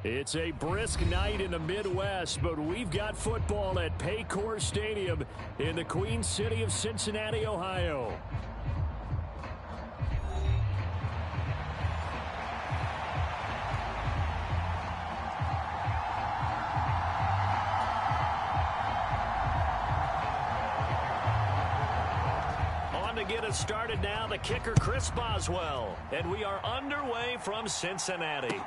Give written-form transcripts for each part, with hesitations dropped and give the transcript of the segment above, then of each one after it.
It's a brisk night in the Midwest, but we've got football at Paycor Stadium in the Queen City of Cincinnati, Ohio. On to get us started now, the kicker Chris Boswell, and we are underway from Cincinnati.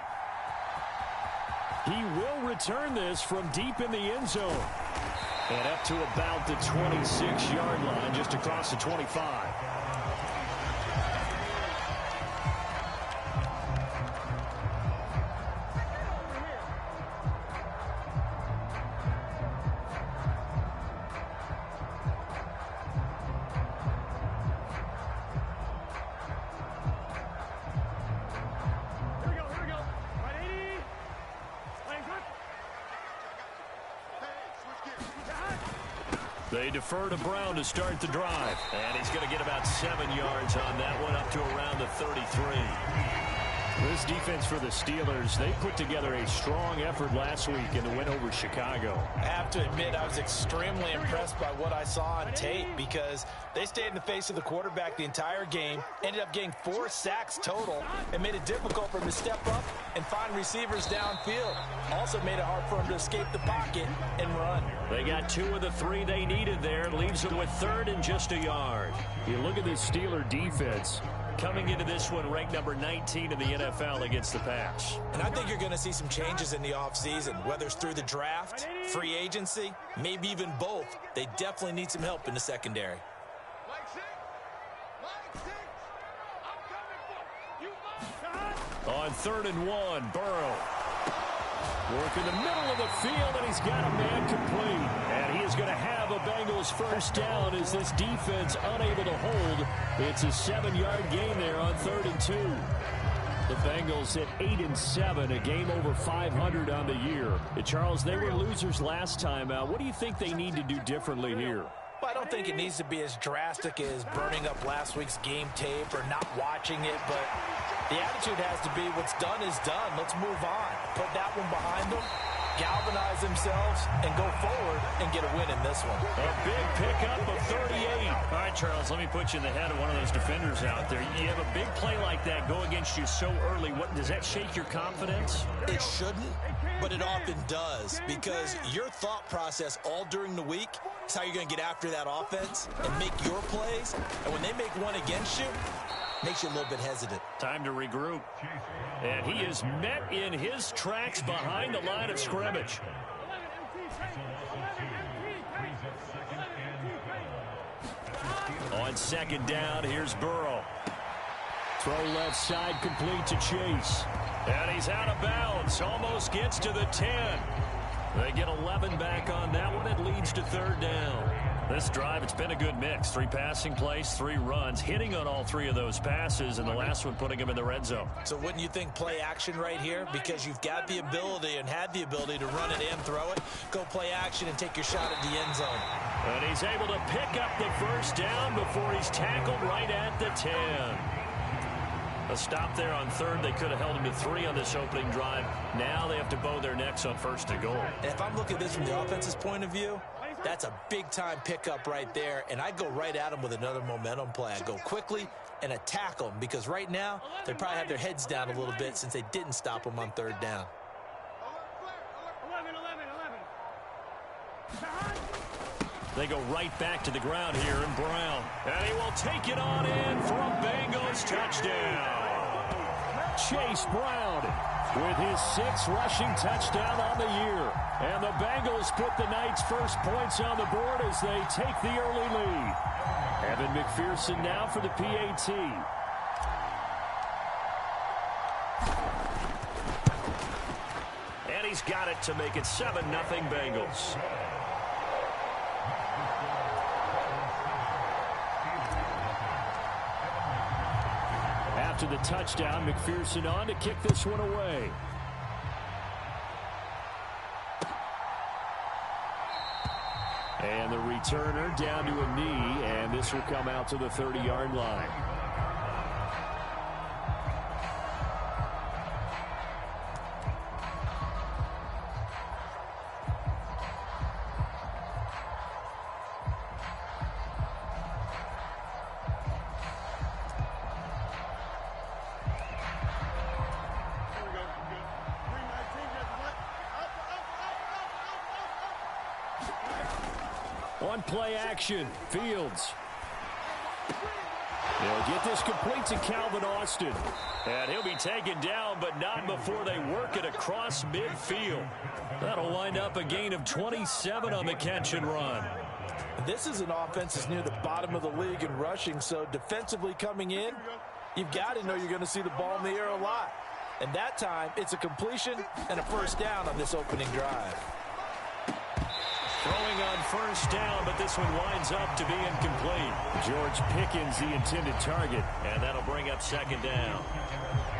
He will return this from deep in the end zone. And up to about the 26-yard line, just across the 25. They defer to Brown to start the drive. And he's going to get about 7 yards on that one, up to around the 33. This defense for the Steelers, they put together a strong effort last week in the win over Chicago. I have to admit, I was extremely impressed by what I saw on tape because they stayed in the face of the quarterback the entire game, ended up getting 4 sacks total, and made it difficult for him to step up and find receivers downfield. Also made it hard for him to escape the pocket and run. They got 2 of the 3 they needed there. Leaves them with 3rd and just a yard. You look at this Steeler defense. Coming into this one, ranked number 19 in the NFL against the pass. And I think you're going to see some changes in the offseason, whether it's through the draft, free agency, maybe even both. They definitely need some help in the secondary. On 3rd and 1, Burrow. Working the middle of the field, and he's got a man complete. And he is going to have a Bengals first down as this defense unable to hold. It's a 7-yard gain there on 3rd and 2. The Bengals at 8-7, a game over 500 on the year. Charles, they were losers last time out. What do you think they need to do differently here? Well, I don't think it needs to be as drastic as burning up last week's game tape or not watching it, but the attitude has to be what's done is done. Let's move on. Put that one behind them, galvanize themselves, and go forward and get a win in this one. A big pickup of 38. All right, Charles, let me put you in the head of one of those defenders out there. You have a big play like that go against you so early. What does that shake your confidence? It shouldn't, but it often does because your thought process all during the week is how you're going to get after that offense and make your plays. And when they make one against you, makes you a little bit hesitant. Time to regroup. And he is met in his tracks behind the line of scrimmage. On 2nd down, here's Burrow. Throw left side complete to Chase. And he's out of bounds. Almost gets to the 10. They get 11 back on that one. It leads to 3rd down. This drive, it's been a good mix. 3 passing plays, 3 runs, hitting on all 3 of those passes, and the last one putting him in the red zone. So wouldn't you think play action right here? Because you've got the ability and had the ability to run it and throw it. Go play action and take your shot at the end zone. And he's able to pick up the first down before he's tackled right at the 10. A stop there on 3rd. They could have held him to 3 on this opening drive. Now they have to bow their necks on 1st and goal. And if I'm looking at this from the offense's point of view, that's a big-time pickup right there, and I'd go right at them with another momentum play. I'd go quickly and attack them because right now they probably have their heads down a little bit since they didn't stop them on 3rd down. They go right back to the ground here in Brown. And he will take it on in for a Bengals touchdown. Chase Brown with his 6th rushing touchdown on the year. And the Bengals put the night's first points on the board as they take the early lead. Evan McPherson now for the PAT. And he's got it to make it 7-0 Bengals. After the touchdown, McPherson on to kick this one away. And the returner down to a knee, and this will come out to the 30-yard line. On play action, Fields. He'll get this complete to Calvin Austin. And he'll be taken down, but not before they work it across midfield. That'll wind up a gain of 27 on the catch and run. This is an offense that's near the bottom of the league in rushing, so defensively coming in, you've got to know you're going to see the ball in the air a lot. And that time, it's a completion and a first down on this opening drive. Throwing on first down, but this one winds up to be incomplete. George Pickens, the intended target, and that'll bring up second down.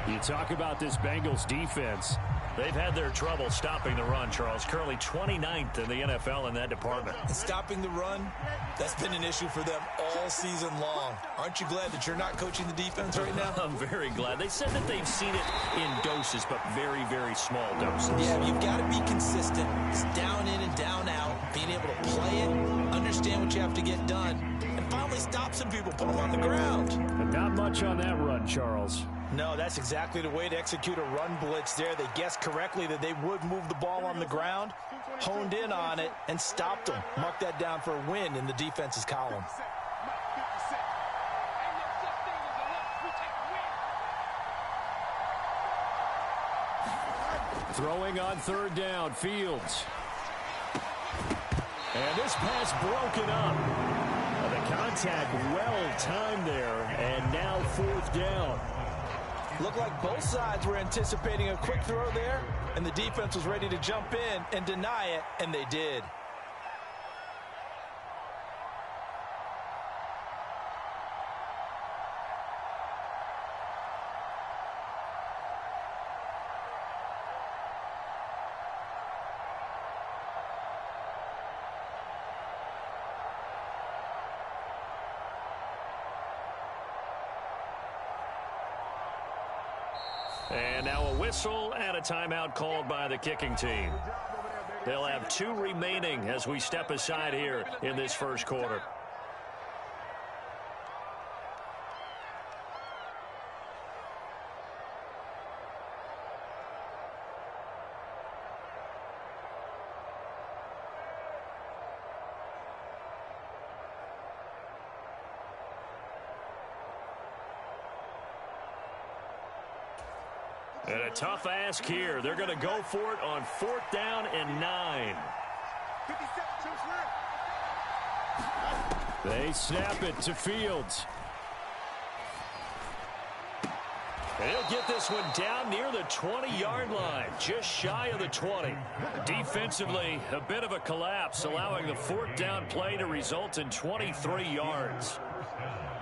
You talk about this Bengals defense. They've had their trouble stopping the run, Charles. Currently 29th in the NFL in that department. And stopping the run, that's been an issue for them all season long. Aren't you glad that you're not coaching the defense right now? I'm very glad. They said that they've seen it in doses, but very, very small doses. Yeah, you've got to be consistent. It's down in and down out, being able to play it, understand what you have to get done, and finally stop some people, put them on the ground. And not much on that run, Charles. No, that's exactly the way to execute a run blitz there. They guessed correctly that they would move the ball on the ground, honed in on it, and stopped them. Mark that down for a win in the defense's column. Throwing on third down, Fields. And this pass broken up. The contact well timed there, and now fourth down. Looked like both sides were anticipating a quick throw there, and the defense was ready to jump in and deny it, and they did. And now a whistle and a timeout called by the kicking team. They'll have 2 remaining as we step aside here in this first quarter. And a tough ask here. They're going to go for it on 4th down and 9. They snap it to Fields. And he'll get this one down near the 20-yard line, just shy of the 20. Defensively, a bit of a collapse, allowing the 4th down play to result in 23 yards.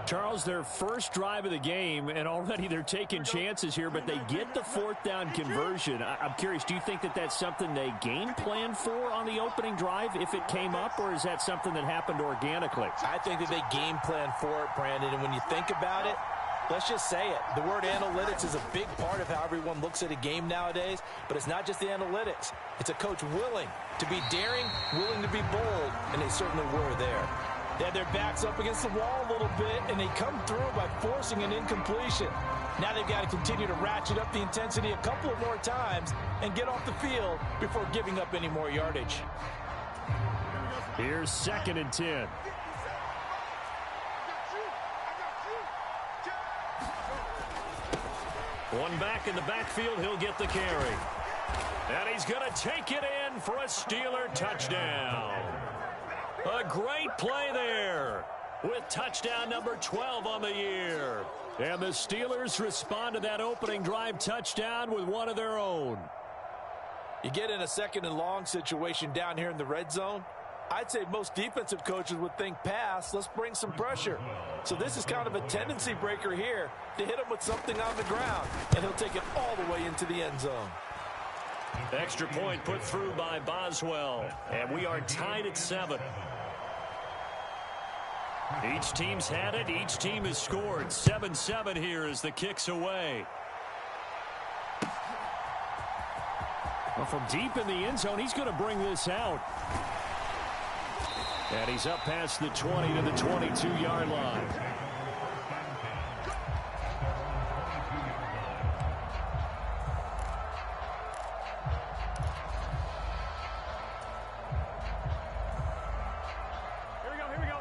Charles, their first drive of the game, and already they're taking chances here, but they get the 4th down conversion. I'm curious, do you think that that's something they game planned for on the opening drive if it came up, or is that something that happened organically? I think that they game planned for it, Brandon, and when you think about it, let's just say it. The word analytics is a big part of how everyone looks at a game nowadays, but it's not just the analytics. It's a coach willing to be daring, willing to be bold, and they certainly were there. They had their backs up against the wall a little bit, and they come through by forcing an incompletion. Now they've got to continue to ratchet up the intensity a couple of more times and get off the field before giving up any more yardage. Here's 2nd and 10. One back in the backfield, he'll get the carry. And he's going to take it in for a Steeler touchdown. A great play there with touchdown number 12 on the year. And the Steelers respond to that opening drive touchdown with one of their own. You get in a 2nd and long situation down here in the red zone, I'd say most defensive coaches would think pass, let's bring some pressure. So this is kind of a tendency breaker here to hit him with something on the ground, and he'll take it all the way into the end zone. Extra point put through by Boswell, and we are tied at 7. Each team's had it. Each team has scored. 7-7 here as the kick's away. Well, from deep in the end zone, he's going to bring this out. And he's up past the 20 to the 22-yard line.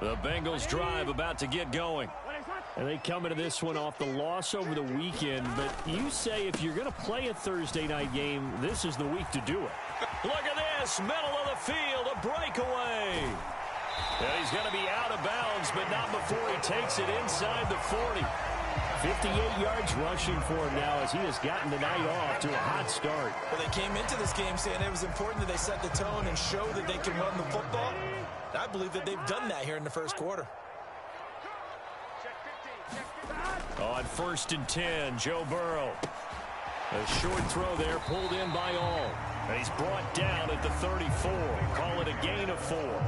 The Bengals drive about to get going. And they come into this one off the loss over the weekend. But you say if you're going to play a Thursday night game, this is the week to do it. Look at this. Middle of the field. A breakaway. And he's going to be out of bounds, but not before he takes it inside the 40. 58 yards rushing for him now as he has gotten the night off to a hot start. Well, they came into this game saying it was important that they set the tone and show that they can run the football. I believe that they've done that here in the first quarter. On 1st and 10, Joe Burrow. A short throw there pulled in by all. And he's brought down at the 34. Call it a gain of 4.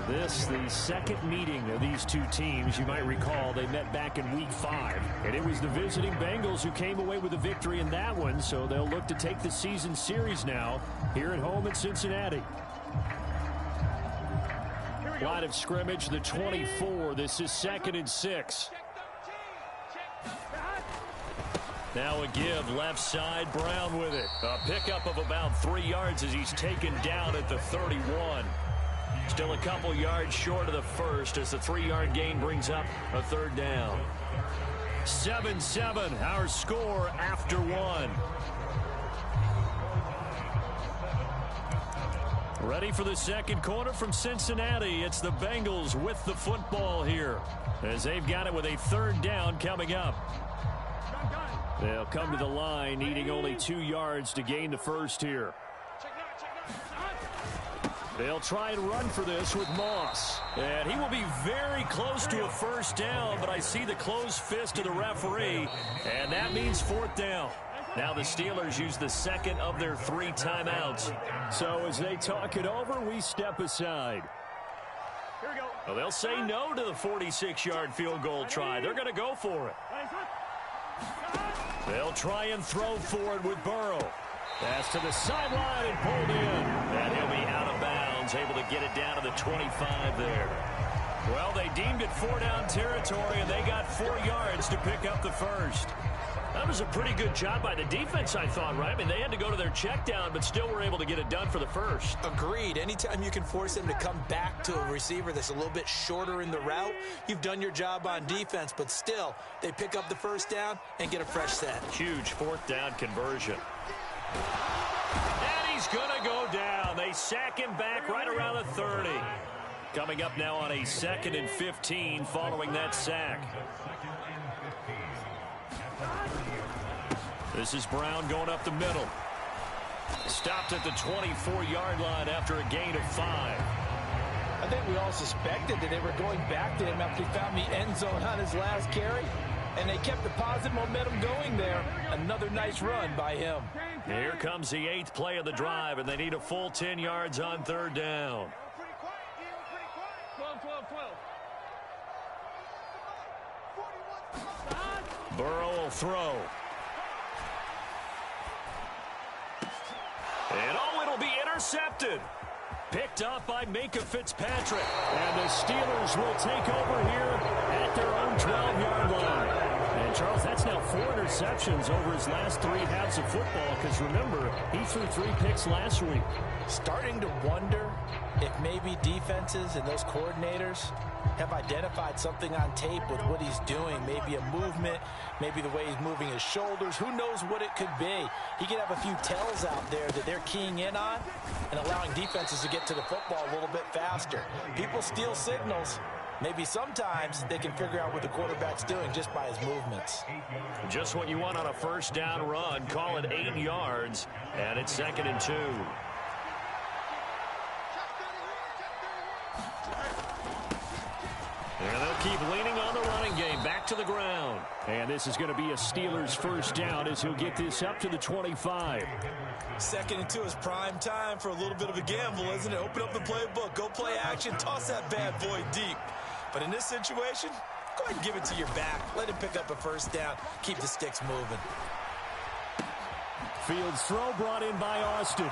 This, the second meeting of these two teams. You might recall they met back in Week 5. And it was the visiting Bengals who came away with a victory in that one. So they'll look to take the season series now here at home in Cincinnati. Line of scrimmage, the 24. This is 2nd and 6. Now a give left side, Brown with it. A pickup of about 3 yards as he's taken down at the 31. Still a couple yards short of the first as the 3-yard gain brings up a 3rd down. 7-7, our score after 1. Ready for the second quarter from Cincinnati. It's the Bengals with the football here as they've got it with a 3rd down coming up. They'll come to the line needing only 2 yards to gain the first here. They'll try and run for this with Moss. And he will be very close to a 1st down, but I see the closed fist of the referee, and that means 4th down. Now the Steelers use the 2nd of their 3 timeouts. So as they talk it over, we step aside. Well, they'll say no to the 46-yard field goal try. They're going to go for it. They'll try and throw for it with Burrow. Pass to the sideline and pulled in. And he'll be out of bounds, able to get it down to the 25 there. Well, they deemed it 4-down territory, and they got 4 yards to pick up the first. That was a pretty good job by the defense, I thought, right? I mean, they had to go to their check down, but still were able to get it done for the first. Agreed. Anytime you can force them to come back to a receiver that's a little bit shorter in the route, you've done your job on defense, but still, they pick up the 1st down and get a fresh set. Huge 4th down conversion. And he's going to go down. They sack him back right around the 30. Coming up now on a 2nd and 15 following that sack. This is Brown going up the middle. Stopped at the 24-yard line after a gain of 5. I think we all suspected that they were going back to him after he found the end zone on his last carry. And they kept the positive momentum going there. Another nice run by him. Here comes the 8th play of the drive, and they need a full 10 yards on 3rd down. Burrow will throw. And it'll be intercepted. Picked up by Minkah Fitzpatrick. And the Steelers will take over here at their own 12-yard line. And, Charles, that's now 4 interceptions over his last 3 halves of football because, remember, he threw 3 picks last week. Starting to wonder if maybe defenses and those coordinators have identified something on tape with what he's doing. Maybe a movement, maybe the way he's moving his shoulders. Who knows what it could be? He could have a few tells out there that they're keying in on and allowing defenses to get to the football a little bit faster. People steal signals. Maybe sometimes they can figure out what the quarterback's doing just by his movements. Just what you want on a 1st down run. Call it 8 yards, and it's 2nd and 2. And they'll keep leaning on the running game. Back to the ground. And this is going to be a Steelers 1st down as he'll get this up to the 25. 2nd and 2 is prime time for a little bit of a gamble, isn't it? Open up the playbook. Go play action. Toss that bad boy deep. But in this situation, go ahead and give it to your back. Let him pick up a 1st down. Keep the sticks moving. Fields throw brought in by Austin.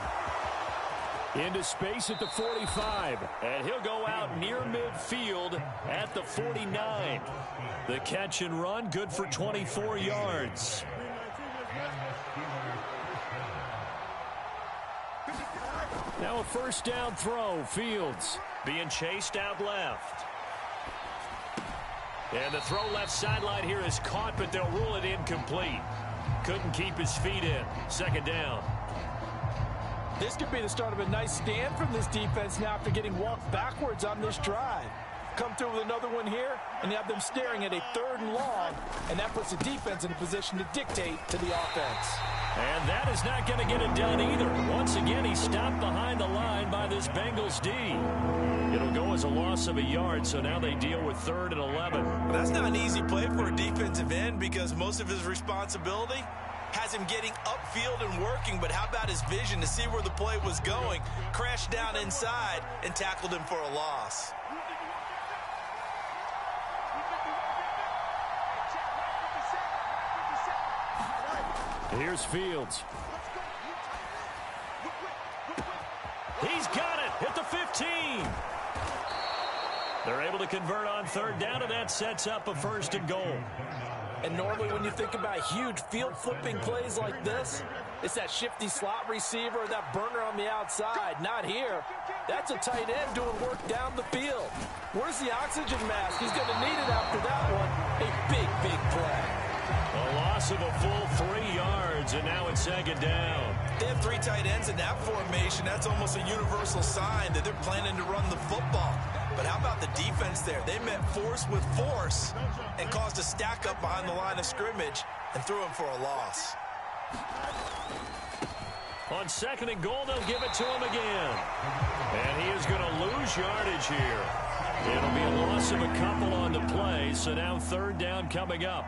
Into space at the 45. And he'll go out near midfield at the 49. The catch and run, good for 24 yards. Now a 1st down throw. Fields being chased out left. And the throw left sideline here is caught, but they'll rule it incomplete. Couldn't keep his feet in. Second down. This could be the start of a nice stand from this defense now after getting walked backwards on this drive. Come through with another one here, and you have them staring at a 3rd and long, and that puts the defense in a position to dictate to the offense. And that is not going to get it done either. Once again, he's stopped behind the line by this Bengals D. It'll go as a loss of a yard, so now they deal with 3rd and 11. That's not an easy play for a defensive end because most of his responsibility has him getting upfield and working, but how about his vision to see where the play was going, crashed down inside, and tackled him for a loss. Here's Fields. He's got it at the 15. They're able to convert on 3rd down, and that sets up a 1st and goal. And normally when you think about huge field-flipping plays like this, it's that shifty slot receiver or that burner on the outside. Not here. That's a tight end doing work down the field. Where's the oxygen mask? He's going to need it after that one. A big, big play. A loss of a full 3 yards, and now it's 2nd down. They have 3 tight ends in that formation. That's almost a universal sign that they're planning to run the football. But how about the defense there? They met force with force and caused a stack up behind the line of scrimmage and threw him for a loss. On 2nd and goal, they'll give it to him again. And he is going to lose yardage here. It'll be a loss of a couple on the play, so now 3rd down coming up.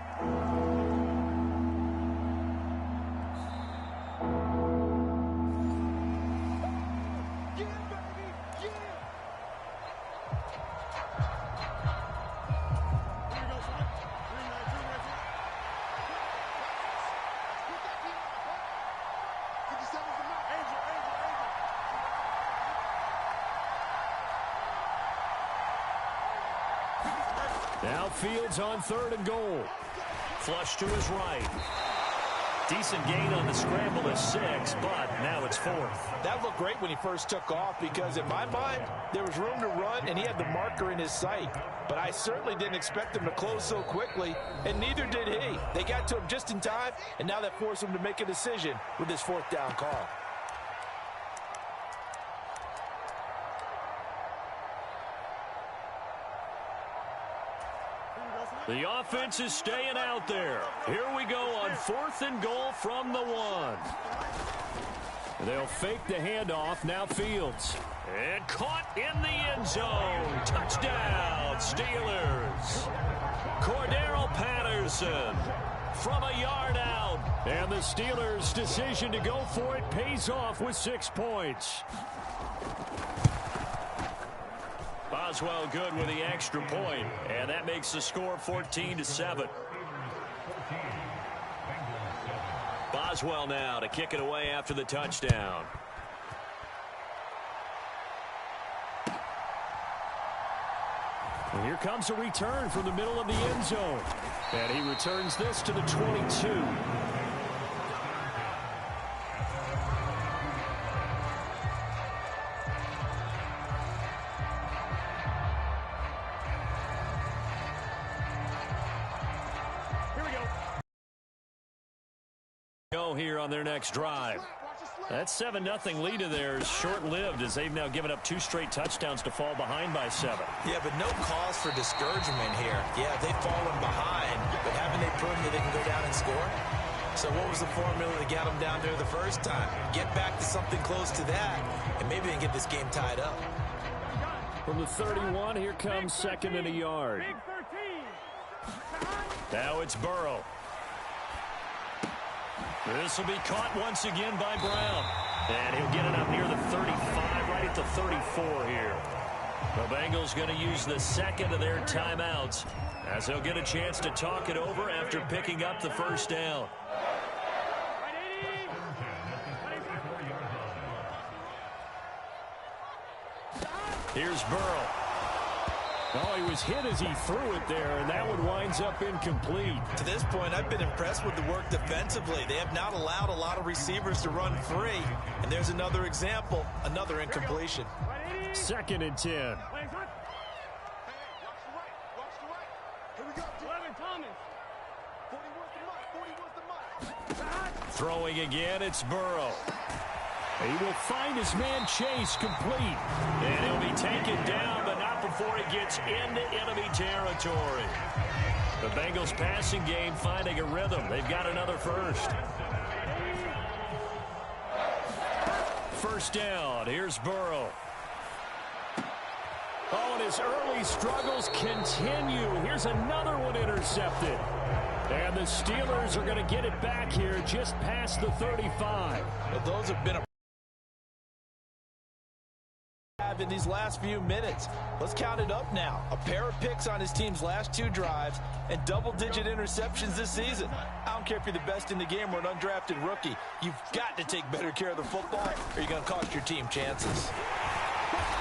Now Fields on 3rd and goal. Flush to his right. Decent gain on the scramble is 6, but now it's 4th. That looked great when he first took off because in my mind, there was room to run and he had the marker in his sight. But I certainly didn't expect him to close so quickly, and neither did he. They got to him just in time, and now that forced him to make a decision with his 4th down call. The offense is staying out there. Here we go on 4th and goal from the 1. They'll fake the handoff. Now Fields. And caught in the end zone. Touchdown, Steelers. Cordero Patterson from a yard out. And the Steelers' decision to go for it pays off with 6 points. Boswell good with the extra point, and that makes the score 14-7. Boswell now to kick it away after the touchdown. And here comes a return from the middle of the end zone. And he returns this to the 22. Here on their next drive. That 7-0 lead of theirs short-lived as they've now given up 2 straight touchdowns to fall behind by 7. Yeah, but no cause for discouragement here. Yeah, they've fallen behind, but haven't they proven that they can go down and score? So what was the formula that got them down there the first time? Get back to something close to that, and maybe they can get this game tied up. From the 31, here comes 2nd and a yard. Now it's Burrow. This will be caught once again by Brown. And he'll get it up near the 35, right at the 34 here. The Bengals going to use the 2nd of their timeouts as they'll get a chance to talk it over after picking up the 1st down. Here's Burrow. Oh, he was hit as he threw it there, and that one winds up incomplete. To this point, I've been impressed with the work defensively. They have not allowed a lot of receivers to run free. And there's another example, another incompletion. 2nd and 10. Throwing again, it's Burrow. He will find his man Chase complete. And he'll be taken down, but not before he gets into enemy territory. The Bengals passing game finding a rhythm. They've got another first. First down, here's Burrow. Oh, and his early struggles continue. Here's another one intercepted. And the Steelers are going to get it back here just past the 35. Well, those have been in these last few minutes. Let's count it up now. A pair of picks on his team's last 2 drives and double-digit interceptions this season. I don't care if you're the best in the game or an undrafted rookie. You've got to take better care of the football or you're going to cost your team chances.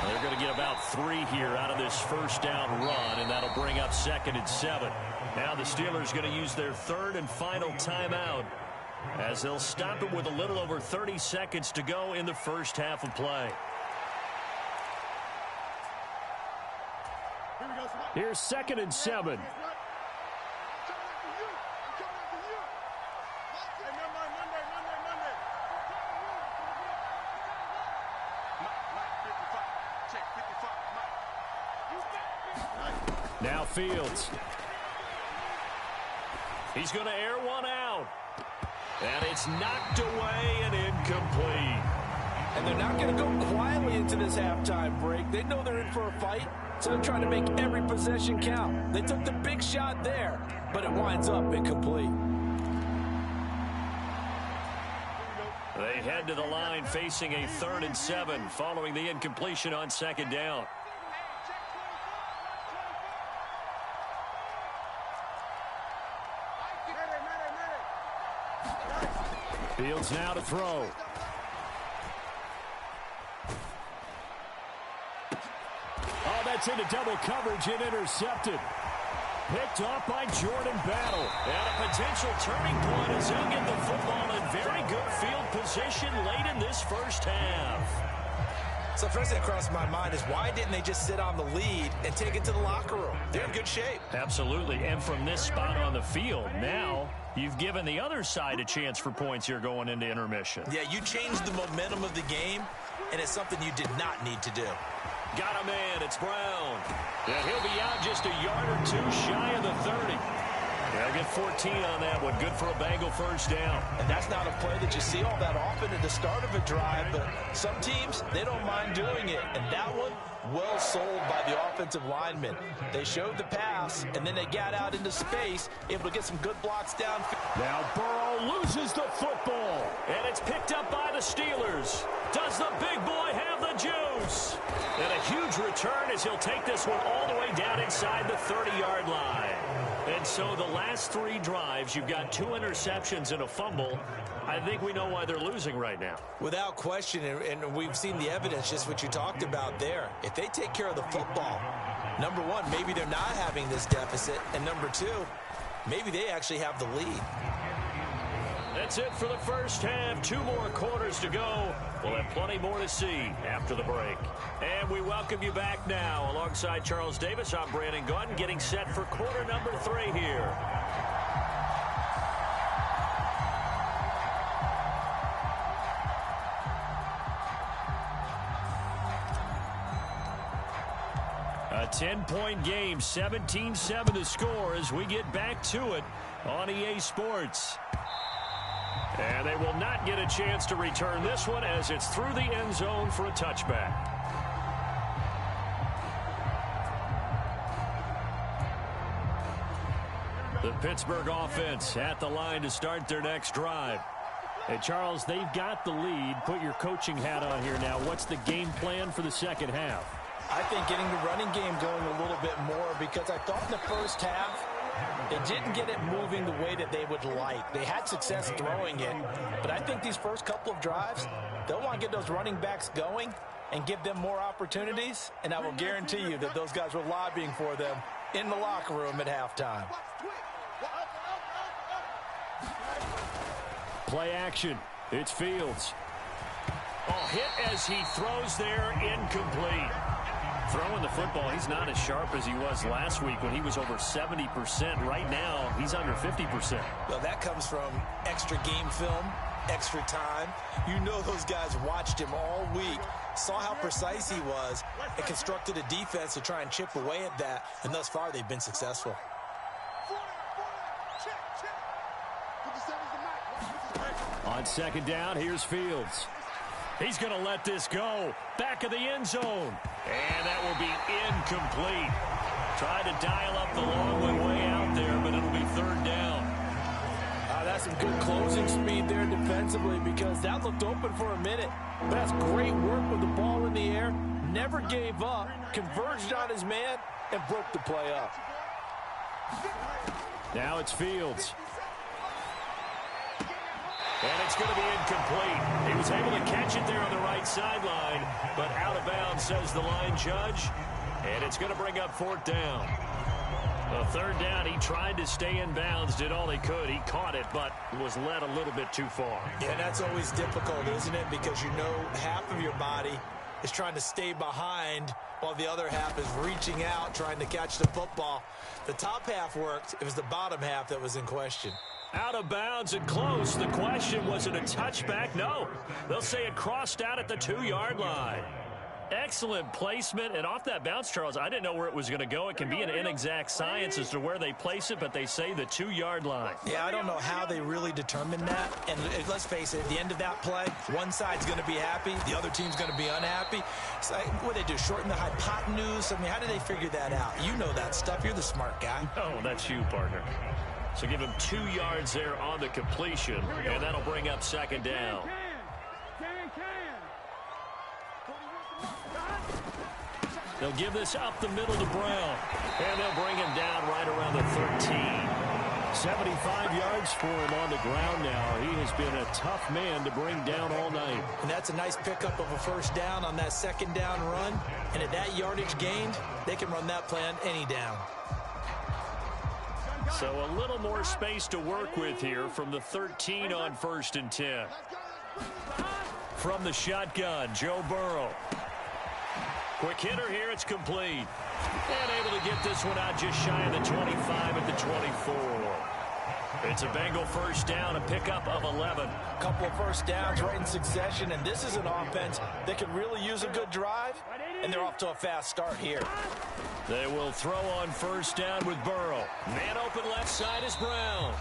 They're going to get about 3 here out of this first down run, and that'll bring up 2nd and 7. Now the Steelers going to use their 3rd and final timeout as they'll stop it with a little over 30 seconds to go in the first half of play. Here's 2nd and 7. Now Fields. He's going to air one out. And it's knocked away and incomplete. And they're not going to go quietly into this halftime break. They know they're in for a fight, so they're trying to make every possession count. They took the big shot there, but it winds up incomplete. They head to the line facing a 3rd and 7 following the incompletion on 2nd down. Fields now to throw. Oh, that's into double coverage and intercepted. Picked off by Jordan Battle. And a potential turning point as he'll get the football in very good field position late in this first half. So first thing that crossed my mind is why didn't they just sit on the lead and take it to the locker room? They're in good shape. Absolutely. And from this spot on the field, now you've given the other side a chance for points here going into intermission. Yeah, you changed the momentum of the game, and it's something you did not need to do. Got a man. It's Brown. And he'll be out just a yard or 2 shy of the 30. They'll get 14 on that one. Good for a Bengal first down. And that's not a play that you see all that often at the start of a drive, but some teams, they don't mind doing it. And that one, well sold by the offensive linemen. They showed the pass, and then they got out into space, able to get some good blocks down. Now Burrow loses the football, and it's picked up by the Steelers. Does the big boy have the juice? And a huge return as he'll take this one all the way down inside the 30-yard line. And so the last 3 drives, you've got 2 interceptions and a fumble. I think we know why they're losing right now. Without question, and we've seen the evidence, just what you talked about there. If they take care of the football, number 1, maybe they're not having this deficit. And number 2, maybe they actually have the lead. That's it for the first half. 2 more quarters to go. We'll have plenty more to see after the break. And we welcome you back now. Alongside Charles Davis, I'm Brandon Gunn, getting set for quarter number 3 here. A 10-point game, 17-7 to score as we get back to it on EA Sports. And they will not get a chance to return this one as it's through the end zone for a touchback. The Pittsburgh offense at the line to start their next drive. Hey, Charles, they've got the lead. Put your coaching hat on here now. What's the game plan for the second half? I think getting the running game going a little bit more, because I thought in the first half, it didn't get it moving the way that they would like. They had success throwing it, but I think these first couple of drives, they'll want to get those running backs going and give them more opportunities, and I will guarantee you that those guys were lobbying for them in the locker room at halftime. Play action. It's Fields. Oh, hit as he throws there, incomplete. Throwing the football, he's not as sharp as he was last week when he was over 70%. Right now, he's under 50%. Well, that comes from extra game film, extra time. You know those guys watched him all week, saw how precise he was, and constructed a defense to try and chip away at that. And thus far, they've been successful. On second down, here's Fields. He's going to let this go. Back of the end zone. And that will be incomplete. Tried to dial up the long way out there, but it'll be third down. That's some good closing speed there defensively because that looked open for a minute. But that's great work with the ball in the air. Never gave up, converged on his man, and broke the play up. Now it's Fields. And it's going to be incomplete. He was able to catch it there on the right sideline, but out of bounds, says the line judge. And it's going to bring up fourth down. The third down, he tried to stay in bounds, did all he could. He caught it, but was led a little bit too far. Yeah, that's always difficult, isn't it? Because you know half of your body is trying to stay behind while the other half is reaching out, trying to catch the football. The top half worked. It was the bottom half that was in question. Out of bounds and close. The question, was it a touchback? No. They'll say it crossed out at the 2-yard line. Excellent placement. And off that bounce, Charles, I didn't know where it was going to go. It can be an inexact science as to where they place it, but they say the 2-yard line. Yeah, I don't know how they really determined that. And let's face it, at the end of that play, one side's going to be happy, the other team's going to be unhappy. It's like, what do they do, shorten the hypotenuse? I mean, how do they figure that out? You know that stuff. You're the smart guy. Oh, that's you, partner. So give him 2 yards there on the completion, and that'll bring up second down. They'll give this up the middle to Brown, and they'll bring him down right around the 13. 75 yards for him on the ground now. He has been a tough man to bring down all night. And that's a nice pickup of a first down on that second down run. And at that yardage gained, they can run that play on any down. So a little more space to work with here from the 13 on 1st and 10. From the shotgun, Joe Burrow. Quick hitter here, it's complete. And able to get this one out just shy of the 25 at the 24. It's a Bengal first down, a pickup of 11. Couple of first downs right in succession, and this is an offense that could really use a good drive, and they're off to a fast start here. They will throw on first down with Burrow. Man open left side is Brown.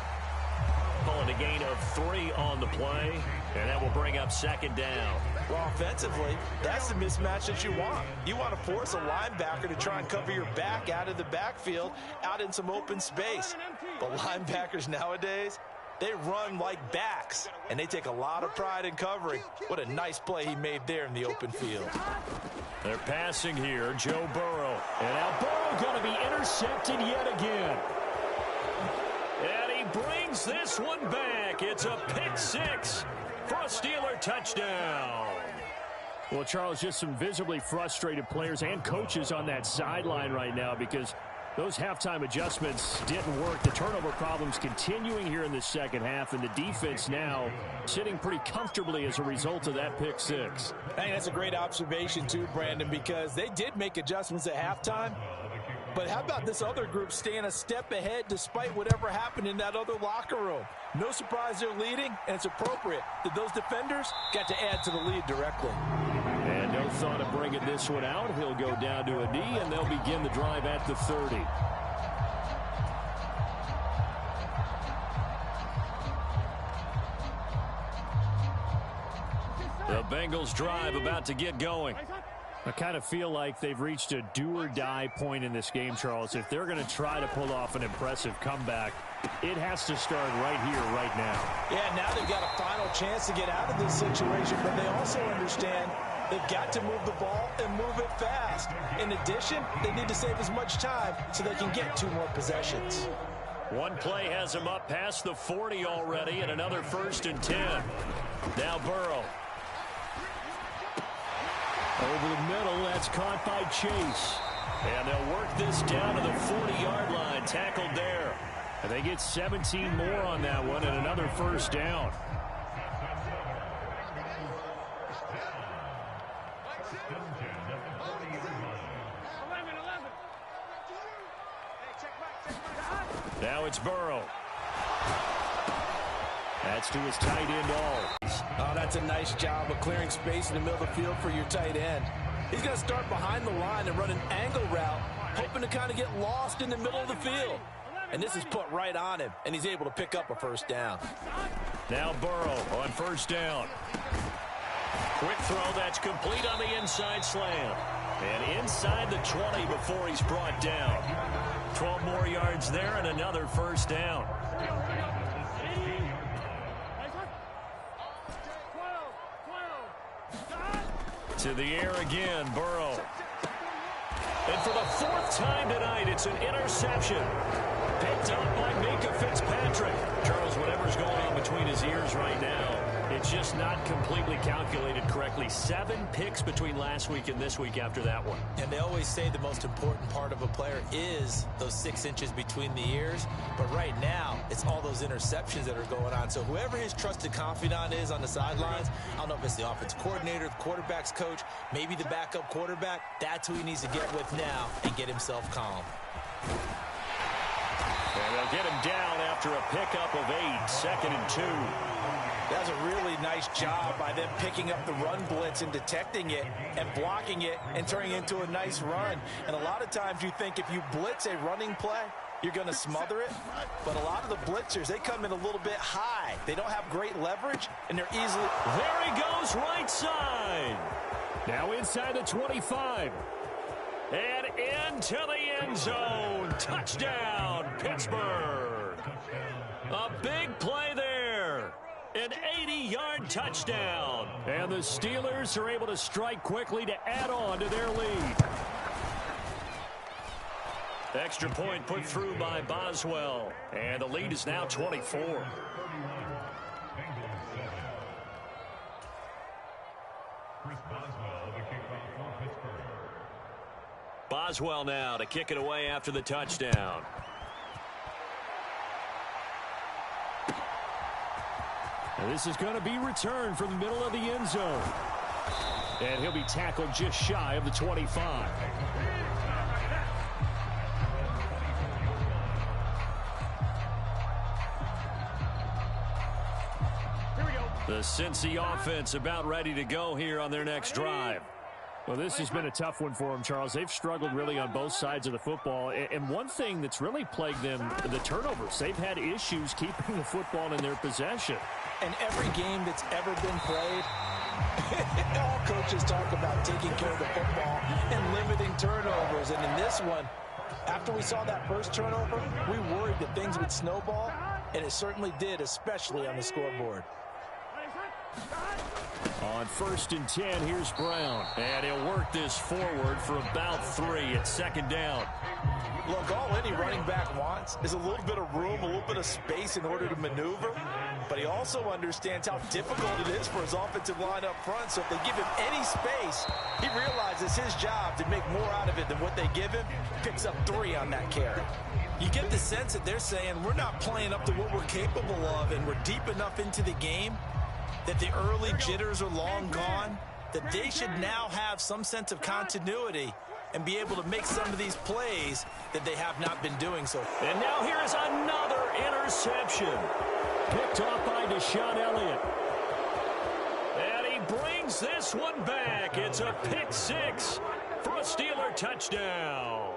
Pulling a gain of 3 on the play, and that will bring up second down. Well, offensively, that's the mismatch that you want. You want to force a linebacker to try and cover your back out of the backfield, out in some open space. But linebackers nowadays, they run like backs, and they take a lot of pride in covering. What a nice play he made there in the open field. They're passing here, Joe Burrow. And now Burrow going to be intercepted yet again. And he brings this one back. It's a pick 6 for a Steeler touchdown. Well, Charles, just some visibly frustrated players and coaches on that sideline right now because those halftime adjustments didn't work. The turnover problems continuing here in the second half, and the defense now sitting pretty comfortably as a result of that pick 6. I think that's a great observation too, Brandon, because they did make adjustments at halftime. But how about this other group staying a step ahead despite whatever happened in that other locker room? No surprise they're leading, and it's appropriate that those defenders got to add to the lead directly. And no thought of bringing this one out. He'll go down to a knee, and they'll begin the drive at the 30. The Bengals drive about to get going. I kind of feel like they've reached a do-or-die point in this game, Charles. If they're going to try to pull off an impressive comeback, it has to start right here, right now. Yeah, now they've got a final chance to get out of this situation, but they also understand they've got to move the ball and move it fast. In addition, they need to save as much time so they can get 2 more possessions. One play has them up past the 40 already, and another 1st and 10. Now Burrow. Over the middle, that's caught by Chase. And they'll work this down to the 40-yard line, tackled there. And they get 17 more on that one and another first down. Now it's Burrow. That's to his tight end always. Oh, that's a nice job of clearing space in the middle of the field for your tight end. He's going to start behind the line and run an angle route, hoping to kind of get lost in the middle of the field. And this is put right on him, and he's able to pick up a first down. Now Burrow on first down. Quick throw that's complete on the inside slant. And inside the 20 before he's brought down. 12 more yards there and another first down. To the air again, Burrow. And for the fourth time tonight, it's an interception. Picked up by Minkah Fitzpatrick. Charles, whatever's going on between his ears right now, it's just not completely calculated correctly. 7 picks between last week and this week after that one. And they always say the most important part of a player is those 6 inches between the ears. But right now, it's all those interceptions that are going on. So whoever his trusted confidant is on the sidelines, I don't know if it's the offensive coordinator, the quarterback's coach, maybe the backup quarterback, that's who he needs to get with now and get himself calm. And they'll get him down after a pickup of 8, 2nd and 2. That's a really nice job by them picking up the run blitz and detecting it and blocking it and turning it into a nice run. And a lot of times you think if you blitz a running play, you're going to smother it. But a lot of the blitzers, they come in a little bit high. They don't have great leverage, and they're easily... There he goes, right side. Now inside the 25. And into the end zone. Touchdown, Pittsburgh. A big play there. An 80-yard touchdown. And the Steelers are able to strike quickly to add on to their lead. Extra point put through by Boswell. And the lead is now 24. Boswell now to kick it away after the touchdown. And this is going to be returned from the middle of the end zone. And he'll be tackled just shy of the 25. The Cincy offense about ready to go here on their next drive. Well, this has been a tough one for them, Charles. They've struggled really on both sides of the football. And one thing that's really plagued them, the turnovers. They've had issues keeping the football in their possession. And every game that's ever been played, all coaches talk about taking care of the football and limiting turnovers. And in this one, after we saw that first turnover, we worried that things would snowball, and it certainly did, especially on the scoreboard. On 1st and 10, here's Brown. And he'll work this forward for about 3 at 2nd down. Look, all any running back wants is a little bit of room, a little bit of space in order to maneuver. But he also understands how difficult it is for his offensive line up front. So if they give him any space, he realizes his job to make more out of it than what they give him. Picks up 3 on that carry. You get the sense that they're saying we're not playing up to what we're capable of, and we're deep enough into the game that the early jitters are long gone, that they should now have some sense of continuity and be able to make some of these plays that they have not been doing so far. And now here is another interception. Picked off by Deshaun Elliott. And he brings this one back. It's a pick 6 for a Steeler touchdown.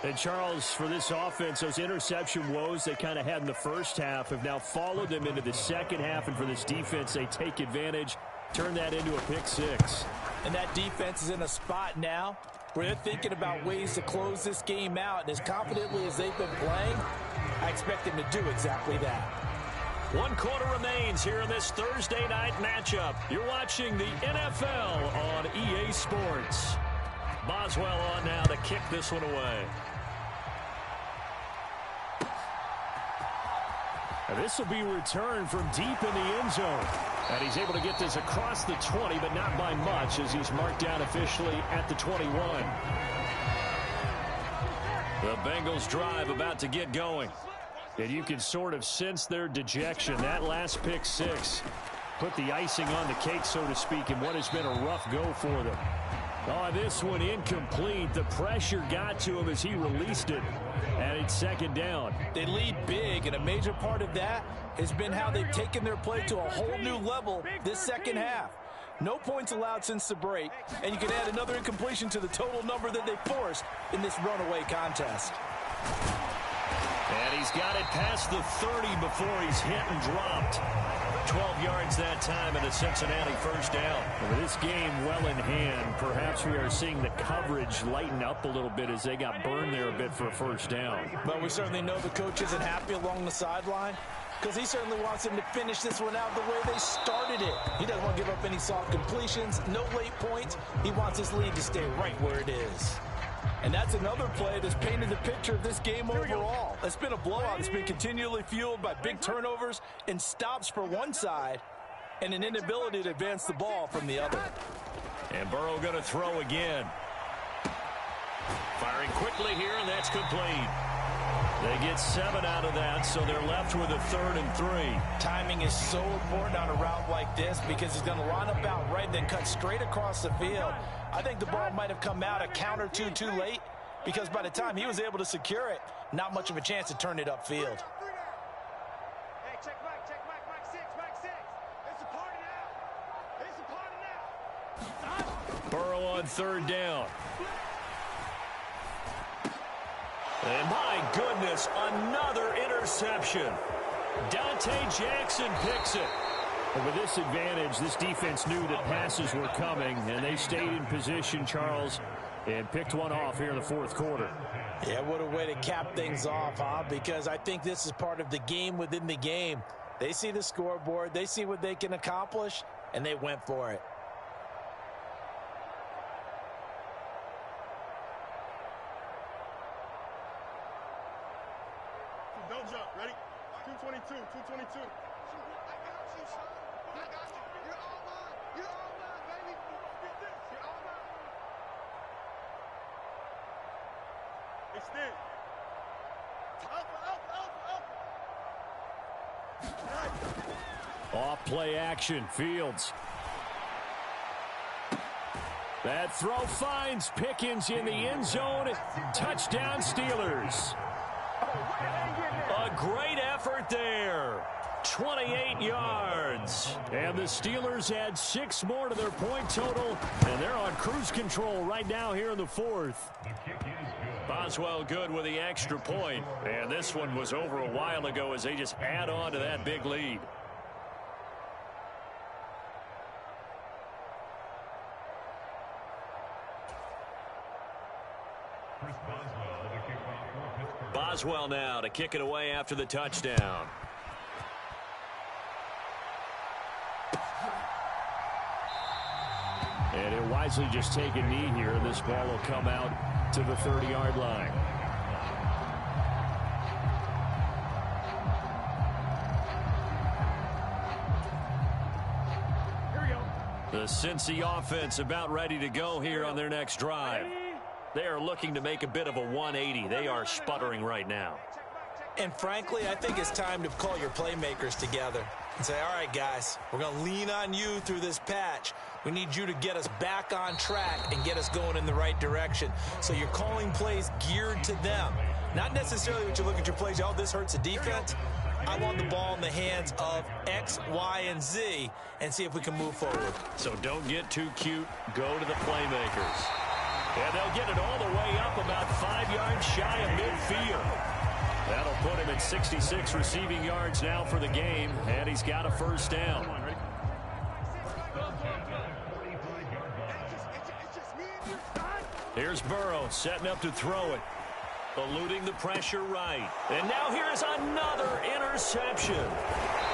And Charles, for this offense, those interception woes they kind of had in the first half have now followed them into the second half. And for this defense, they take advantage, turn that into a pick 6. And that defense is in a spot now where they're thinking about ways to close this game out. And as confidently as they've been playing, I expect them to do exactly that. 1 quarter remains here in this Thursday night matchup. You're watching the NFL on EA Sports. Boswell on now to kick this one away. And this will be returned from deep in the end zone. And he's able to get this across the 20, but not by much, as he's marked down officially at the 21. The Bengals drive about to get going. And you can sort of sense their dejection. That last pick 6 put the icing on the cake, so to speak, in what has been a rough go for them. Oh, this one incomplete. The pressure got to him as he released it. And it's second down. They lead big, and a major part of that has been how they've taken their play to a whole new level this second half. No points allowed since the break, and you can add another incompletion to the total number that they forced in this runaway contest. And he's got it past the 30 before he's hit and dropped. 12 yards that time and a Cincinnati first down. With this game well in hand, perhaps we are seeing the coverage lighten up a little bit as they got burned there a bit for a first down. But we certainly know the coach isn't happy along the sideline because he certainly wants them to finish this one out the way they started it. He doesn't want to give up any soft completions, no late points. He wants his lead to stay right where it is. And that's another play that's painted the picture of this game overall. It's been a blowout. It's been continually fueled by big turnovers and stops for one side and an inability to advance the ball from the other. And Burrow going to throw again. Firing quickly here, and that's complete. They get 7 out of that, so they're left with a 3rd and 3. Timing is so important on a route like this because he's going to line up out right, then cut straight across the field. I think the ball might have come out a count or two too late because by the time he was able to secure it, not much of a chance to turn it upfield. Hey, check Mike 6, Mike 6. It's a party now. Burrow on 3rd down. And my goodness, another interception. Dante Jackson picks it. And with this advantage, this defense knew that passes were coming, and they stayed in position, Charles, and picked one off here in the 4th quarter. Yeah, what a way to cap things off, huh? Because I think this is part of the game within the game. They see the scoreboard, they see what they can accomplish, and they went for it. Don't jump. Ready? 222. I got you. You're all mine. Baby. Get this. You're all mine. Extend. Up. Off play action, Fields. That throw finds Pickens in the end zone. Touchdown, Steelers. A great effort there. 28 yards. And the Steelers add 6 more to their point total, and they're on cruise control right now here in the 4th. Boswell good with the extra point, and this one was over a while ago as they just add on to that big lead. Boswell now to kick it away after the touchdown. And he'll wisely just take a knee here, and this ball will come out to the 30-yard line. Here we go. The Cincy offense about ready to go here on their next drive. They are looking to make a bit of a 180. They are sputtering right now. And frankly, I think it's time to call your playmakers together and say, all right, guys, we're going to lean on you through this patch. We need you to get us back on track and get us going in the right direction. So you're calling plays geared to them. Not necessarily what you look at your plays, oh, this hurts the defense. I want the ball in the hands of X, Y, and Z and see if we can move forward. So don't get too cute. Go to the playmakers. And they'll get it all the way up about 5 yards shy of midfield. That'll put him at 66 receiving yards now for the game, and he's got a first down. Here's Burrow setting up to throw it. Eluding the pressure right. And now here's another interception.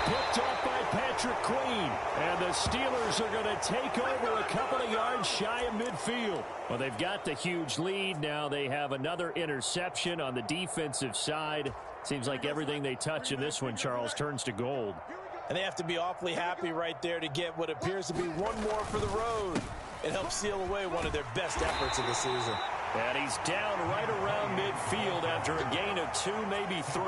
Picked up by Patrick Queen. And the Steelers are going to take over a couple of yards shy of midfield. Well, they've got the huge lead. Now they have another interception on the defensive side. Seems like everything they touch in this one, Charles, turns to gold. And they have to be awfully happy right there to get what appears to be one more for the road. It helps seal away one of their best efforts of the season. And he's down right around midfield after a gain of 2, maybe 3.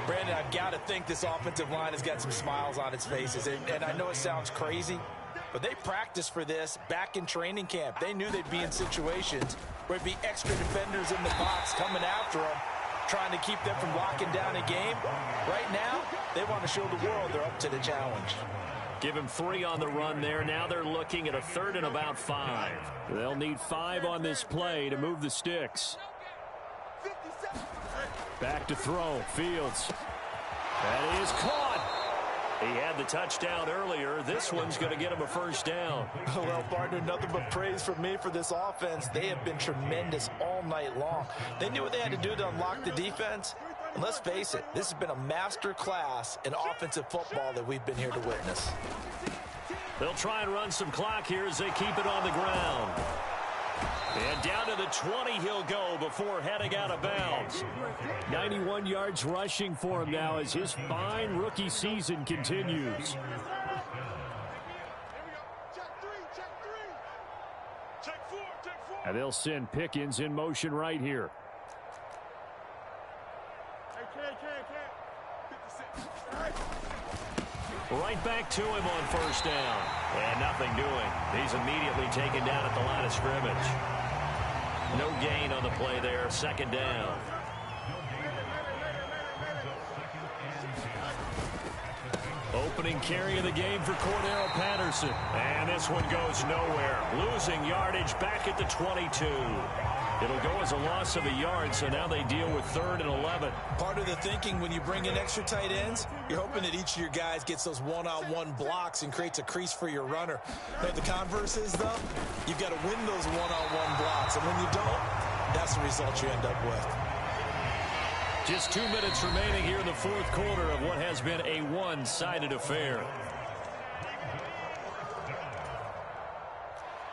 Brandon, I've got to think this offensive line has got some smiles on its faces. And I know it sounds crazy, But they practiced for this back in training camp. They knew they'd be in situations where it'd be extra defenders in the box coming after them, trying to keep them from locking down a game. Right now, they want to show the world they're up to the challenge. Give him 3 on the run there. Now they're looking at a 3rd and about 5. They'll need 5 on this play to move the sticks. Back to throw. Fields. That is caught. He had the touchdown earlier. This one's going to get him a first down. Well, partner, nothing but praise from me for this offense. They have been tremendous all night long. They knew what they had to do to unlock the defense. And let's face it, this has been a master class in offensive football that we've been here to witness. They'll try and run some clock here as they keep it on the ground. And down to the 20 he'll go before heading out of bounds. 91 yards rushing for him now as his fine rookie season continues. And they'll send Pickens in motion right here. Right back to him on first down. And nothing doing. He's immediately taken down at the line of scrimmage. No gain on the play there. Second down. Opening carry of the game for Cordero Patterson. And this one goes nowhere. Losing yardage back at the 22. It'll go as a loss of a yard, so now they deal with 3rd and 11. Part of the thinking when you bring in extra tight ends, you're hoping that each of your guys gets those one-on-one blocks and creates a crease for your runner. But the converse is, though, you've got to win those one-on-one blocks. And when you don't, that's the result you end up with. Just 2 minutes remaining here in the 4th quarter of what has been a one-sided affair.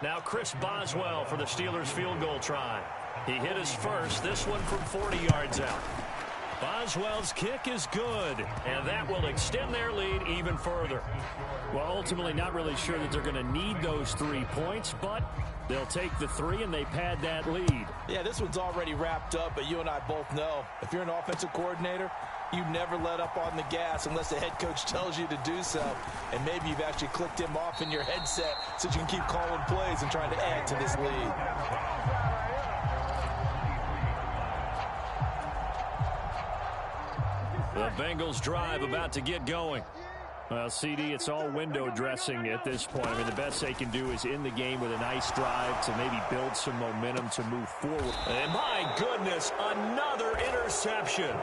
Now Chris Boswell for the Steelers field goal try. He hit his first, this one from 40 yards out. Boswell's kick is good, and that will extend their lead even further. Well, ultimately not really sure that they're going to need those 3 points, but they'll take the 3 and they pad that lead. Yeah, this one's already wrapped up, but you and I both know if you're an offensive coordinator, you never let up on the gas unless the head coach tells you to do so. And maybe you've actually clicked him off in your headset so you can keep calling plays and trying to add to this lead. The Bengals drive about to get going. Well, CD, it's all window dressing at this point. I mean, the best they can do is end the game with a nice drive to maybe build some momentum to move forward. And my goodness, another interception.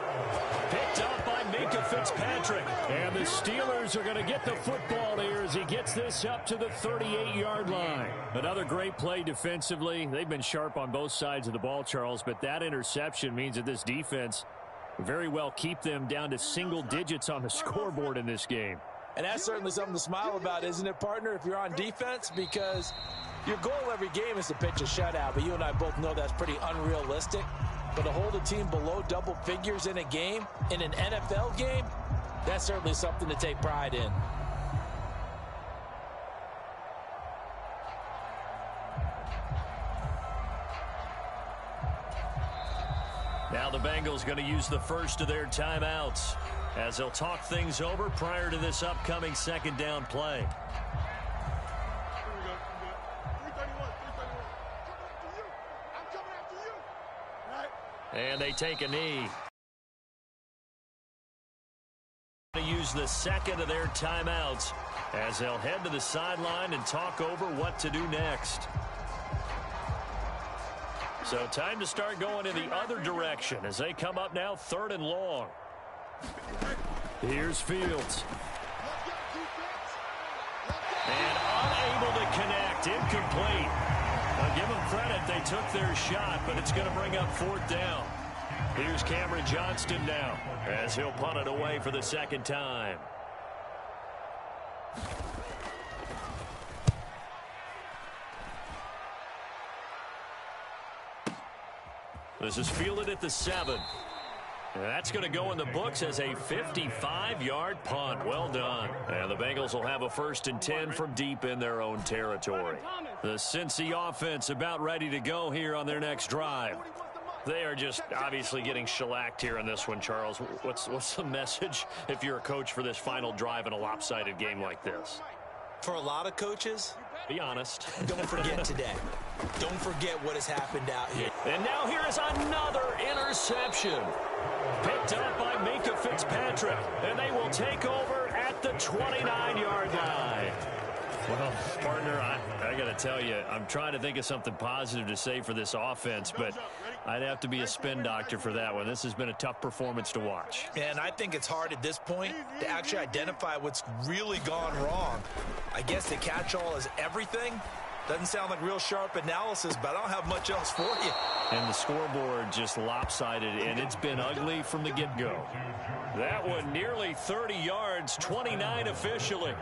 Picked up by Minkah Fitzpatrick. And the Steelers are going to get the football here as he gets this up to the 38-yard line. Another great play defensively. They've been sharp on both sides of the ball, Charles, but that interception means that this defense very well keep them down to single digits on the scoreboard in this game. And that's certainly something to smile about, isn't it, partner, if you're on defense? Because your goal every game is to pitch a shutout, but you and I both know that's pretty unrealistic. But to hold a team below double figures in a game, in an NFL game, that's certainly something to take pride in. Now the Bengals going to use the first of their timeouts as they'll talk things over prior to this upcoming second down play. And they take a knee. To use the second of their timeouts as they'll head to the sideline and talk over what to do next. So time to start going in the other direction as they come up now 3rd and long. Here's Fields. And unable to connect. Incomplete. I'll give them credit. They took their shot, but it's going to bring up 4th down. Here's Cameron Johnston now as he'll punt it away for the second time. This is fielded at the 7. And that's going to go in the books as a 55-yard punt. Well done. And the Bengals will have a 1st and 10 from deep in their own territory. The Cincy offense about ready to go here on their next drive. They are just obviously getting shellacked here in this one, Charles. What's the message if you're a coach for this final drive in a lopsided game like this? For a lot of coaches, be honest. don't forget today. Don't forget what has happened out here. And now here is another interception. Picked up by Minkah Fitzpatrick. And they will take over at the 29-yard line. Well, partner, I got to tell you, I'm trying to think of something positive to say for this offense, but I'd have to be a spin doctor for that one. This has been a tough performance to watch. And I think it's hard at this point to actually identify what's really gone wrong. I guess the catch-all is everything. Doesn't sound like real sharp analysis, but I don't have much else for you. And the scoreboard just lopsided, and it's been ugly from the get-go. That one nearly 30 yards, 29 officially.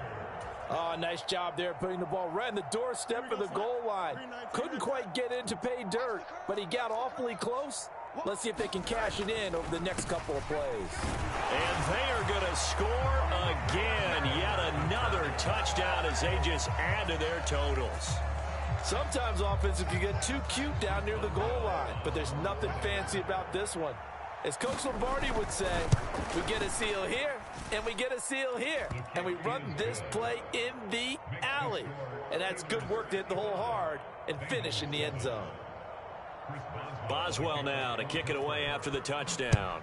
Oh, nice job there putting the ball right in the doorstep of the goal line. Couldn't quite get in to pay dirt, but he got awfully close. Let's see if they can cash it in over the next couple of plays. And they are going to score again. Yet another touchdown as they just add to their totals. Sometimes offenses can get too cute down near the goal line, but there's nothing fancy about this one. As Coach Lombardi would say, we get a seal here, and we get a seal here, and we run this play in the alley. And that's good work to hit the hole hard and finish in the end zone. Boswell now to kick it away after the touchdown.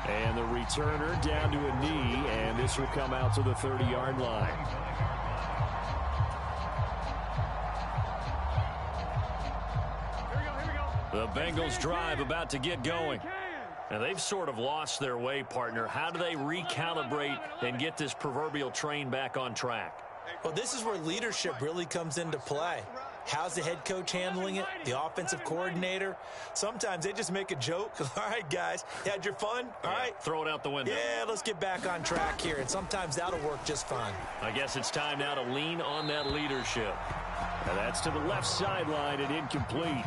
And the returner down to a knee, and this will come out to the 30-yard line. The Bengals drive about to get going. And they've sort of lost their way, partner. How do they recalibrate and get this proverbial train back on track? Well, this is where leadership really comes into play. How's the head coach handling it? The offensive coordinator? Sometimes they just make a joke. All right, guys, you had your fun? All right. Throw it out the window. Yeah, let's get back on track here. And sometimes that'll work just fine. I guess it's time now to lean on that leadership. And that's to the left sideline and incomplete.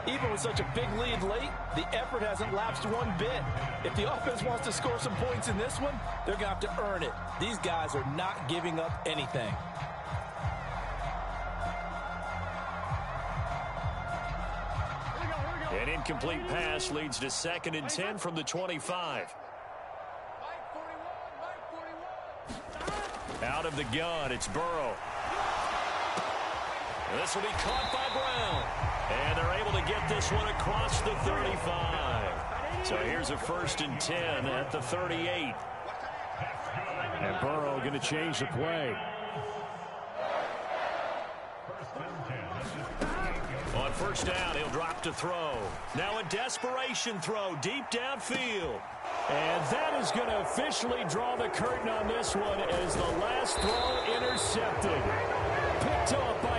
Even with such a big lead late, the effort hasn't lapsed one bit. If the offense wants to score some points in this one, they're going to have to earn it. These guys are not giving up anything. An incomplete pass leads to 2nd and 10 from the 25. Out of the gun, it's Burrow. This will be caught by Brown. And they're able to get this one across the 35. So here's a 1st and 10 at the 38. And Burrow going to change the play. On 1st down, he'll drop to throw. Now a desperation throw deep downfield. And that is going to officially draw the curtain on this one as the last throw intercepted. Picked off